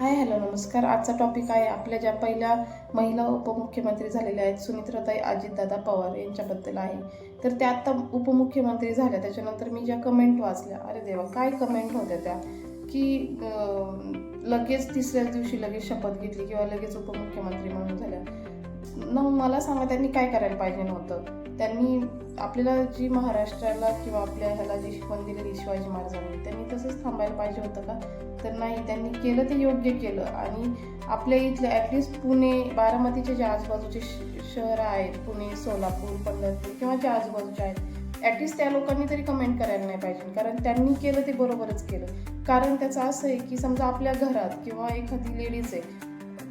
Hi hello नमस्कार. आजचा topic आहे आपल्या ज्या पहिल्या महिला उपमुख्यमंत्री झालेल्या आहेत सुनेत्राताई अजितदादा पवार यांच्याबद्दल आहे. तर त्या आत्ता उपमुख्यमंत्री झाल्या त्याच्यानंतर मी ज्या कमेंट वाचल्या, अरे देवा काय कमेंट होत्या त्या, की लगेच तिसऱ्याच दिवशी लगेच शपथ घेतली किंवा लगेच उपमुख्यमंत्री म्हणून झाल्या. मला सांगा त्यांनी काय करायला पाहिजे नव्हतं. त्यांनी आपल्याला जी महाराष्ट्राला किंवा आपल्या ह्याला जी शिकवण दिलेली शिवाजी महाराजांनी, त्यांनी तसंच थांबायला पाहिजे होतं का? तर नाही, त्यांनी केलं ते योग्य केलं. आणि आपल्या इथलं ॲटलिस्ट पुणे बारामतीचे जे आजूबाजूचे शहरं आहेत, पुणे सोलापूर पंढरपूर किंवा जे आजूबाजूचे आहेत, ॲटलिस्ट त्या लोकांनी तरी कमेंट करायला नाही पाहिजे, कारण त्यांनी केलं ते बरोबरच केलं. कारण त्याचं असं आहे की समजा आपल्या घरात किंवा एखादी लेडीज आहे,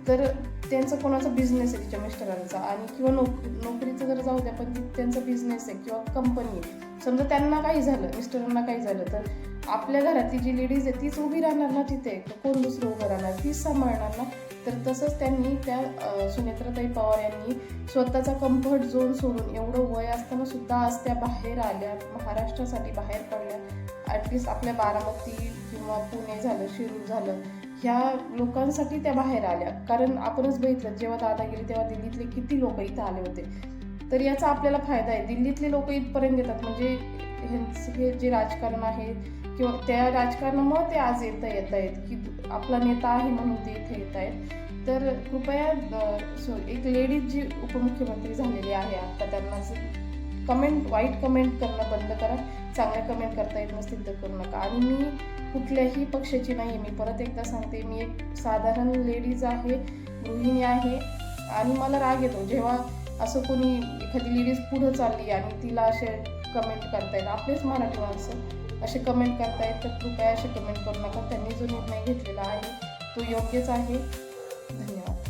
तर त्यांचा कोणाचा बिझनेस आहे तिच्या मिस्टरांचा, आणि किंवा नोकरीचं जर जाऊ द्या, पण त्यांचा बिझनेस आहे किंवा कंपनी आहे, समजा त्यांना काही झालं, मिस्टरांना काही झालं, तर आपल्या घरातली जी लेडीज आहे तीच उभी राहणार ना तिथे, कोण दुसरं उभं राहणार, तीच सांभाळणार ना. तर तसंच त्यांनी त्या सुनेत्राताई पवार यांनी स्वतःचा कम्फर्ट झोन सोडून एवढं वय असताना सुद्धा आज त्या बाहेर आल्या, महाराष्ट्रासाठी बाहेर पडल्या. ॲटलिस्ट आपल्या बारामती किंवा पुणे झालं, शिरूर झालं, ह्या लोकांसाठी त्या बाहेर आल्या. कारण आपणच बघितलं, जेव्हा दादा गेले तेव्हा दिल्लीतले किती लोक इथं आले होते. तर याचा आपल्याला फायदा आहे. दिल्लीतले लोक इथपर्यंत येतात म्हणजे हे जे राजकारण आहे किंवा त्या राजकारणामुळे ते आज येत आहेत की आपला नेता आहे म्हणून ते इथे येत आहेत. तर कृपया एक लेडीज जी उपमुख्यमंत्री झालेली आहे आत्ता, त्यांना वाईट कमेंट करणं बंद करा. चांगल्या कमेंट करता येत नसतील तर करू नका. आणि मी कुठल्याही पक्षाची नाही आहे, मी परत एकदा सांगते, मी एक साधारण लेडीज आहे, गृहिणी आहे. आणि मला राग येतो जेव्हा असं कोणी एखादी लेडीज पुढं चालली आणि तिला असे कमेंट करतायत, आपलेच मराठी माणसं असे कमेंट करतायत. तर कृपया असे कमेंट करू नका. त्यांनी जो निर्णय घेतलेला आहे तो योग्यच आहे. धन्यवाद.